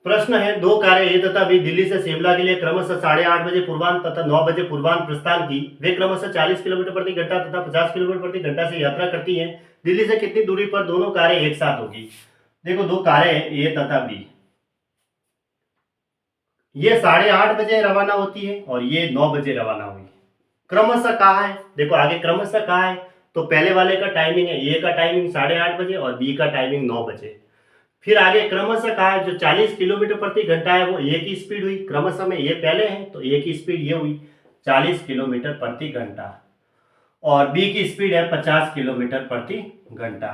प्रश्न है, दो कारें ए तथा बी दिल्ली से शिमला के लिए क्रमशः 8:30 बजे पूर्वाह्न तथा 9 बजे पूर्वाह्न प्रस्थान की। वे क्रमशः 40 किलोमीटर प्रति घंटा तथा 50 किलोमीटर प्रति घंटा से यात्रा करती हैं। दिल्ली से कितनी दूरी पर दोनों कारें एक साथ होगी? देखो, दो कारें हैं ए तथा बी, ये 8:30 बजे रवाना होती है और ये 9 बजे रवाना हुई। क्रमशः कहा है, देखो आगे क्रमशः कहा है, तो पहले वाले का टाइमिंग है, ए का टाइमिंग 8:30 बजे और बी का टाइमिंग 9 बजे। फिर आगे क्रमशः कहा है, जो 40 किलोमीटर प्रति घंटा है वो ए की स्पीड हुई। क्रमशः में ए पहले है तो ए की स्पीड ये हुई 40 किलोमीटर प्रति घंटा और बी की स्पीड है 50 किलोमीटर प्रति घंटा।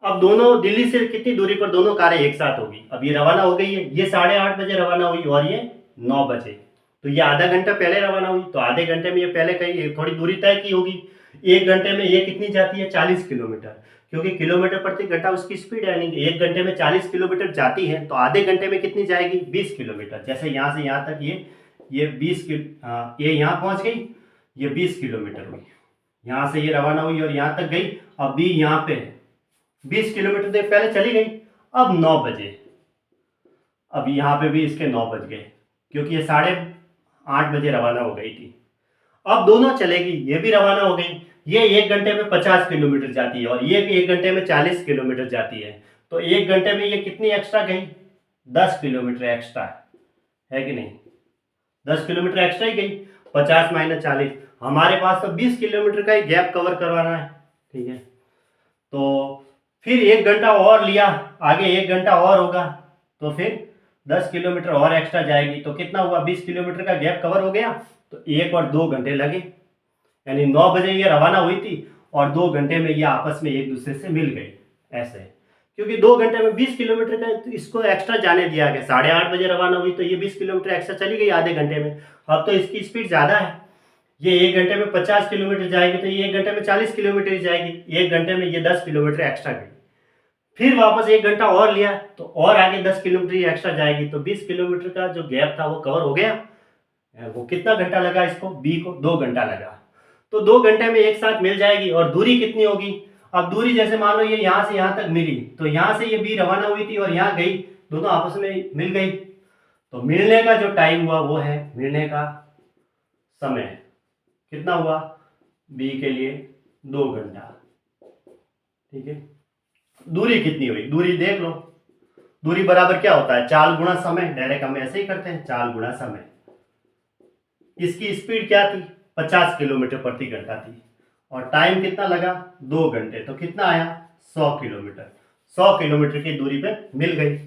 अब दोनों दिल्ली से कितनी दूरी पर दोनों कारें एक साथ होगी? अब ये रवाना हो गई है, ये 8:30 बजे रवाना हुई और ये 9 बजे, तो ये आधा घंटा पहले रवाना हुई, तो आधे घंटे में ये पहले कहीं थोड़ी दूरी तय की होगी। एक घंटे में ये कितनी जाती है? 40 किलोमीटर, क्योंकि किलोमीटर प्रति घंटा उसकी स्पीड है, यानी एक घंटे में 40 किलोमीटर जाती है, तो आधे घंटे में कितनी जाएगी? 20 किलोमीटर। जैसे यहाँ से यहाँ तक ये 20 ये यहाँ पहुँच गई, ये 20 किलोमीटर हुई, यहाँ से ये रवाना हुई और यहाँ तक गई। अब बी यहाँ पे 20 किलोमीटर से पहले चली गई। अब 9 बजे, अब यहाँ पे भी इसके 9 बज गए, क्योंकि ये 8:30 बजे रवाना हो गई थी। अब दोनों चलेगी, ये भी रवाना हो गई। ये एक घंटे में 50 किलोमीटर जाती है और ये भी एक घंटे में 40 किलोमीटर जाती है, तो एक घंटे में ये कितनी एक्स्ट्रा गई? 10 किलोमीटर एक्स्ट्रा, है कि नहीं? 10 किलोमीटर एक्स्ट्रा ही गई। 50 माइनस 40, हमारे पास तो 20 किलोमीटर का ही गैप कवर करवाना है, ठीक है। तो फिर एक घंटा और लिया, आगे एक घंटा और होगा, तो फिर 10 किलोमीटर और एक्स्ट्रा जाएगी, तो कितना हुआ? 20 किलोमीटर का गैप कवर हो गया, तो 1 और 2 घंटे लगे, यानी 9 बजे ये रवाना हुई थी और 2 घंटे में ये आपस में एक दूसरे से मिल गई। ऐसे, क्योंकि 2 घंटे में 20 किलोमीटर का तो इसको एक्स्ट्रा जाने दिया गया। 8:30 बजे रवाना हुई तो ये 20 किलोमीटर एक्स्ट्रा चली गई आधे घंटे में। अब तो इसकी स्पीड ज़्यादा है, ये एक घंटे में 50 किलोमीटर जाएगी, तो ये एक घंटे में 40 किलोमीटर ही जाएगी। एक घंटे में ये 10 किलोमीटर एक्स्ट्रा गई। फिर वापस एक घंटा और लिया, तो और आगे 10 किलोमीटर एक्स्ट्रा जाएगी, तो 20 किलोमीटर का जो गैप था वो कवर हो गया। वो कितना घंटा लगा इसको? बी को 2 घंटा लगा, तो 2 घंटे में एक साथ मिल जाएगी। और दूरी कितनी होगी? अब दूरी जैसे मान लो ये यहाँ से यहाँ तक मिली, तो यहाँ से ये बी रवाना हुई थी और यहाँ गई, दोनों आपस में मिल गई, तो मिलने का जो टाइम हुआ वो है, मिलने का समय कितना हुआ? बी के लिए 2 घंटा, ठीक है। दूरी कितनी हुई? दूरी देख लो, दूरी बराबर क्या होता है? चाल गुणा समय, डायरेक्ट हम ऐसे ही करते हैं, चाल गुणा समय। इसकी स्पीड क्या थी? 50 किलोमीटर प्रति घंटा थी और टाइम कितना लगा? 2 घंटे, तो कितना आया? 100 किलोमीटर। 100 किलोमीटर की दूरी पे मिल गई।